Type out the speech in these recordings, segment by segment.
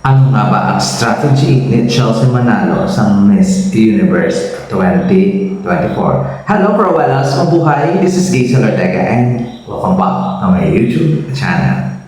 Ano nga ba ang strategy ni Chelsea Manalo sa Miss Universe 2024? Hello, Prowelas! Mabuhay! This is Jason Ortega and welcome back to my YouTube channel.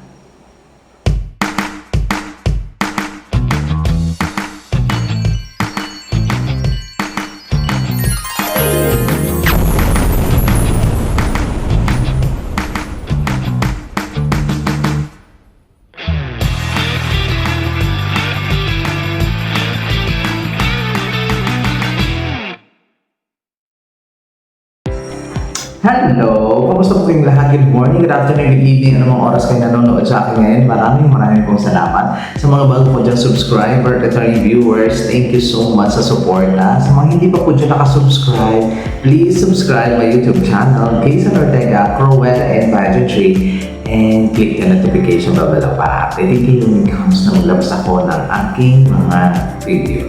Hello! Kamusta po kayong lahat? Good morning, good afternoon, good evening. Anong oras kayo nanonood sa akin ngayon? Maraming pong salamat. Sa mga bago po dyan subscriber, returning viewers, thank you so much sa support na. Sa mga hindi pa po dyan nakasubscribe, please subscribe my YouTube channel, Jason Ortega, Crowell, and Pageantry. And click the notification bell para updated kayo when it comes na maglabas ako ng aking mga video.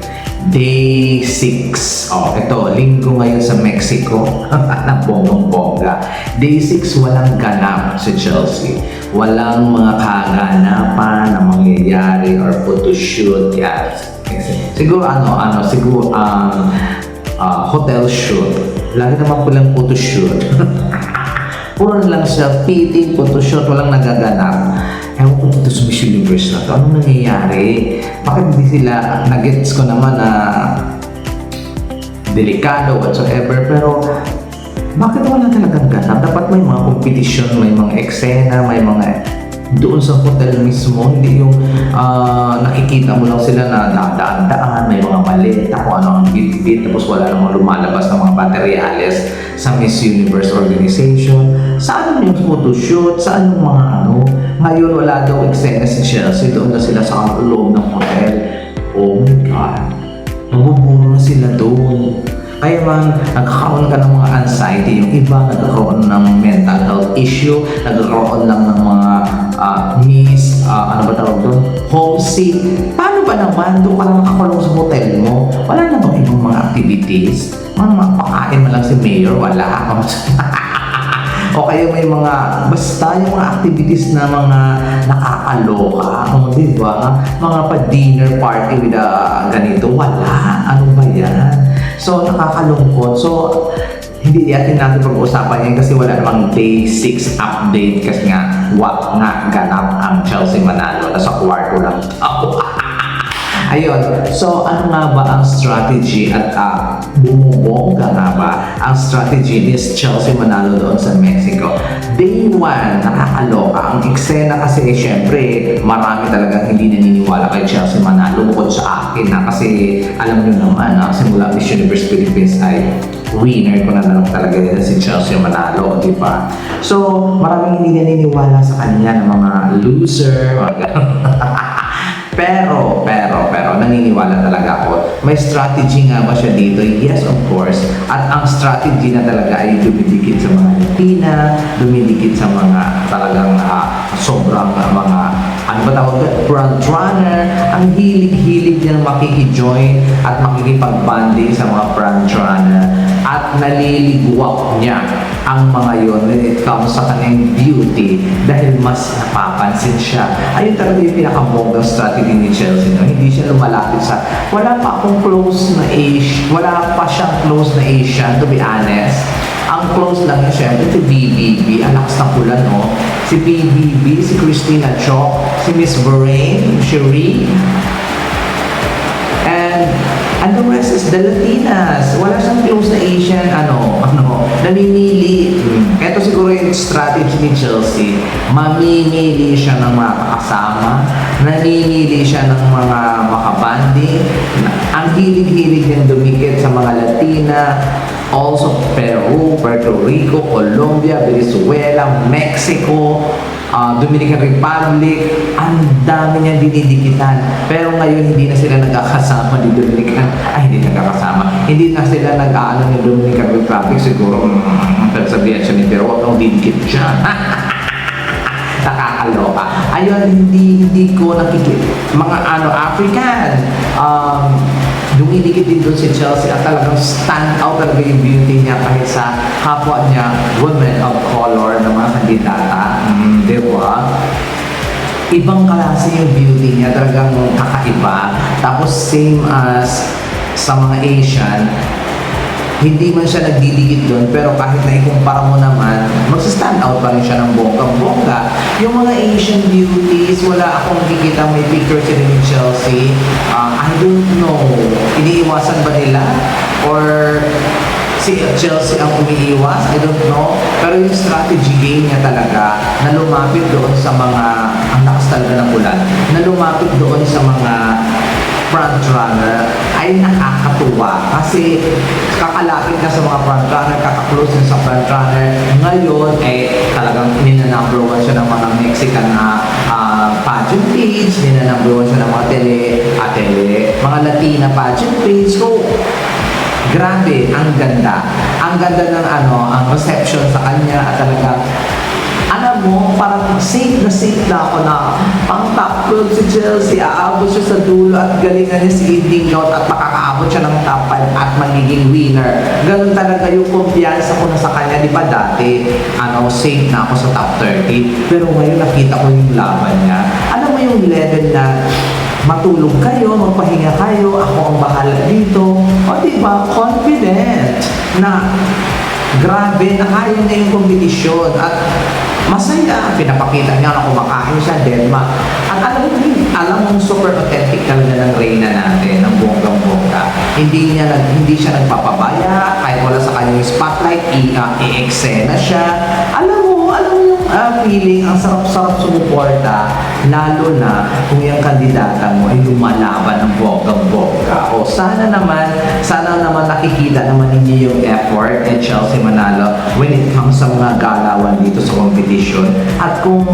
Day 6. Ito, linggo ngayon sa Mexico. Ng bonggang-bongga. Day 6, walang ganap si Chelsea. Walang mga kaganapan na mangyayari or photoshoot. Yes. Siguro siguro hotel shoot. Lagi naman pulang photoshoot. Puro lang siya, fitting, photoshoot, walang nagaganap. Ewan ko dito sa Miss Universe na to, anong nangyayari? Bakit hindi sila, nagets ko naman na delikado, whatsoever, pero bakit wala talagang ganap? Dapat may mga competition, may mga eksena, may mga doon sa hotel mismo, hindi yung nakikita mo lang sila na daan-daan, may mga maleta kung ano ang bit-bit, tapos wala namang lumalabas ng mga materyales sa Miss Universe organization. Saan yung photoshoot? Saan yung mga Ngayon wala daw eksena si Chelsea, doon na sila sa loob ng hotel. Oh my God, mabuburo na sila doon. Kaya man, nagkakaroon ka ng mga anxiety, yung iba nagkakaroon ng mental health issue, nagkakaroon lang ng mga homesick. Paano ba naman? Doon ka lang nakakulong sa hotel mo? Wala na bang ibang mga activities? Mapakain mo lang si Mayor? Wala. O kaya may mga, basta yung mga activities na mga nakakaloka, di ba? Mga pa-dinner party with ganito, wala. Ano ba yan? So, nakakalungkot. So, hindi natin pag-uusapan yan kasi wala namang day 6 update kasi nga, ganap ang Chelsea Manalo. Nasa kwarto lang ako. Ayun, so ano nga ba ang strategy at bumubongga nga ba ang strategy ni Chelsea Manalo doon sa Mexico? Day 1, nakakaloka. Ang eksena kasi syempre marami talagang hindi naniniwala kay Chelsea Manalo bukod sa akin na kasi alam nyo naman simula Miss Universe Philippines ay winner ko na lang talaga nila si Chelsea Manalo, di ba? So, maraming hindi naniniwala sa kanya ng mga loser, mga Pero, naniniwala talaga ako. May strategy nga ba siya dito? Yes, of course. At ang strategy na talaga ay dumidikit sa mga Latina, dumidikit sa mga talagang sobrang mga, front runner. Ang hilig-hilig niya makikijoin at makikipag-banding sa mga front runner. At naliligwak niya ang mga yon when it comes sa kanyang beauty dahil mas napapansin siya. Ayun talaga yung pinakabonggang strategy ni Chelsea. No? Hindi siya lumalapit sa, wala pa siyang close na Asian, to be honest. Ang close lang niya syempre si BBB, ang lakas ng pula, no? Si BBB, si Christina Chok, si Miss Bahrain, Cherie, and the rest is the Latinas. Wala siyang close na Asian, namimili. Ito siguro yung strategy ni Chelsea. Mamimili siya ng mga kasama, namimili siya ng mga makabanding. Ang hilig-hilig niyang dumikit sa mga Latina, also Peru, Puerto Rico, Colombia, Venezuela, Mexico, Dominican Republic, ang dami niya dinidikitan. Pero ngayon hindi na sila nagkakasama ni Dominican, hindi na sila nag-aano ni Dominican Republic, siguro sabihan siya ni Pero, huwag nang didikit siya. Nakakaloka. Ayun, hindi ko nakikita. Mga African, dumidikit din doon si Chelsea at talagang stand out talaga yung beauty niya kahit sa kapwa niya women of color na mga kandidata. Di ba? ibang klase yung beauty niya, talagang kakaiba. Tapos same as sa mga Asian, hindi man siya nagdidikit doon, pero kahit na ikumpara mo naman, magsa-stand out pa rin siya ng bonggang-bongga. Yung mga Asian beauties, wala akong nakikita may picture sila ni Chelsea. I don't know, iniiwasan ba nila? Or si Chelsea ang umiiwas? I don't know. Pero yung strategy game niya talaga, na lumapit doon sa mga, ang lakas talaga ng ulan, na lumapit doon sa mga front runner ay nakakatuwa kasi kakalapit na sa mga front runner, kakaklose na sa front runner. Ngayon talagang nina-number 1 siya ng mga Mexican na pageant page, nina-number 1 siya ng mga mga Latina pageant page. So, grabe, ang ganda. Ang ganda ng ang reception sa kanya at talaga alam mo, parang safe na ako na pang top 12 si Chelsea, aabot siya sa dulo at galingan niya si Evening Gown at makakaabot siya ng top 5 at magiging winner. Ganun talaga yung kumpiyansa ko na sa kanya. Di ba dati, safe na ako sa top 30, pero ngayon nakita ko yung laban niya. Alam mo yung level na matulog kayo, magpahinga kayo, ako ang bahala dito. O diba, confident na grabe na kaya niya yung kompetisyon at masaya. Pinapakita niya na kumakain siya, Denmark. At alam mong super authentic talaga ng Reyna natin, ng bonggang-bongga. Hindi siya nagpapabaya, kahit wala sa kanyang spotlight, i-eksena siya. Alam mo yung feeling, ang sarap-sarap sumuporta, lalo na kung yung kandidata mo ay lumalaban ng bonggang-bongga. O sana naman nakikita naman ninyo yung effort ni Chelsea Manalo when it comes sa mga galawan dito sa competition. At kung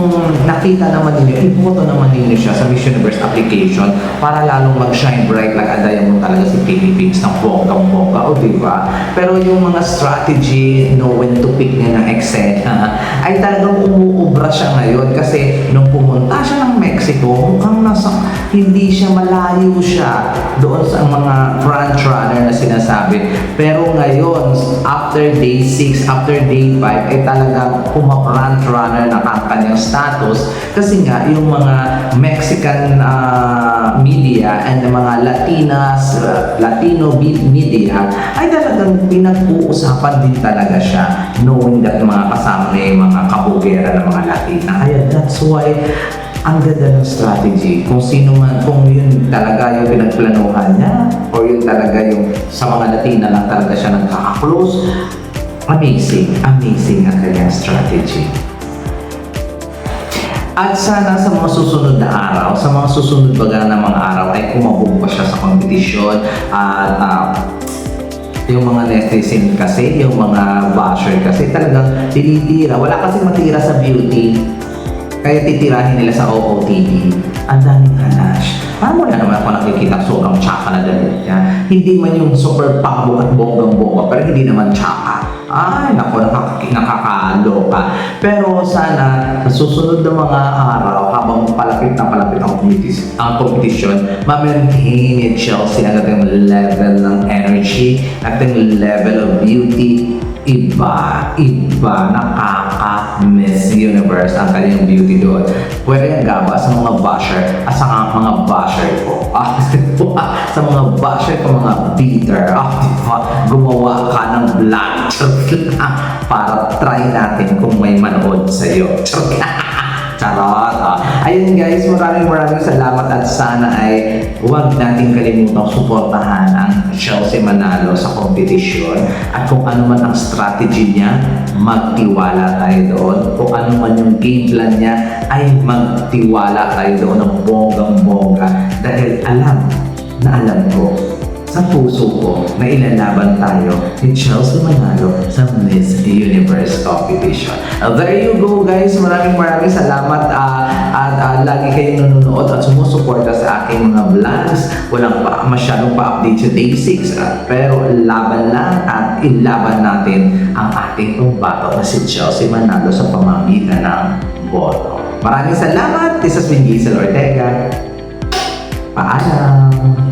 nakita naman ninyo, iboto naman ninyo siya sa Miss Universe application para lalong mag-shine bright like a diamond talaga si Philippines ng bonggang-bongga. O diba? Pero yung mga strategy, know when to pick niya ng eksena, ay talagang umuubra siya ngayon kasi nung pumunta siya ng Mexico, mukhang hindi siya malayo siya doon sa mga front runner na sinasabi. Pero ngayon, after day 6, after day 5, ay talagang front runner na ang kanyang status kasi nga yung mga Mexican media and mga Latino media ay talagang pinag-uusapan din talaga siya, knowing that mga kasama niya yung mga kabugera ng mga Latina. Kaya that's why ang ganda ng strategy. Kung yun talaga yung pinagplanuhan niya or yun talaga yung sa mga Latina lang talaga siya nagkaka-close, amazing ang kanyang strategy. At sana sa mga susunod na araw, sa mga susunod baga na mga araw ay kumabog pa siya sa kompetisyon at yung mga netizen kasi, yung mga basher kasi talagang tinitira. Wala kasi matira sa beauty. Kaya titirahin nila sa OOTD. Ang daming hanash. Parang wala naman ako nakikita sobrang tsaka na damit niya. Hindi man yung super pabo at bonggang-bongga, pero hindi naman tsaka. Ay, naku, nakakaloka. Pero sana, sa susunod na mga araw, habang palapit ang competition, ma-maintain ni Chelsea ang ating level ng energy, ating level of beauty. Iba, nakaka-Miss Universe ang kanyang beauty doon. Pwede nga ba sa mga basher at sa mga basher ko? Sa mga basher ko, mga beater, gumawa ka ng vlog para try natin kung may manood sa'yo. Charot. Ayun guys, maraming salamat at sana ay huwag natin kalimutang suportahan ang Chelsea Manalo sa kompetisyon at kung ano man ang strategy niya, magtiwala tayo doon. Kung ano man yung game plan niya, ay magtiwala tayo doon ng bonggang-bongga dahil alam ko sa puso ko na ilalaban tayo ni Chelsea Manalo sa Miss Universe competition. There you go guys, maraming salamat at lagi kayong nanonood at sumusuporta sa aking mga vlogs. Walang masyadong pa-update sa day 6 pero laban lang at ilaban natin ang ating pambato na si Chelsea Manalo sa pamamagitan ng boto. Maraming salamat. This has been Giselle Ortega. Paalam.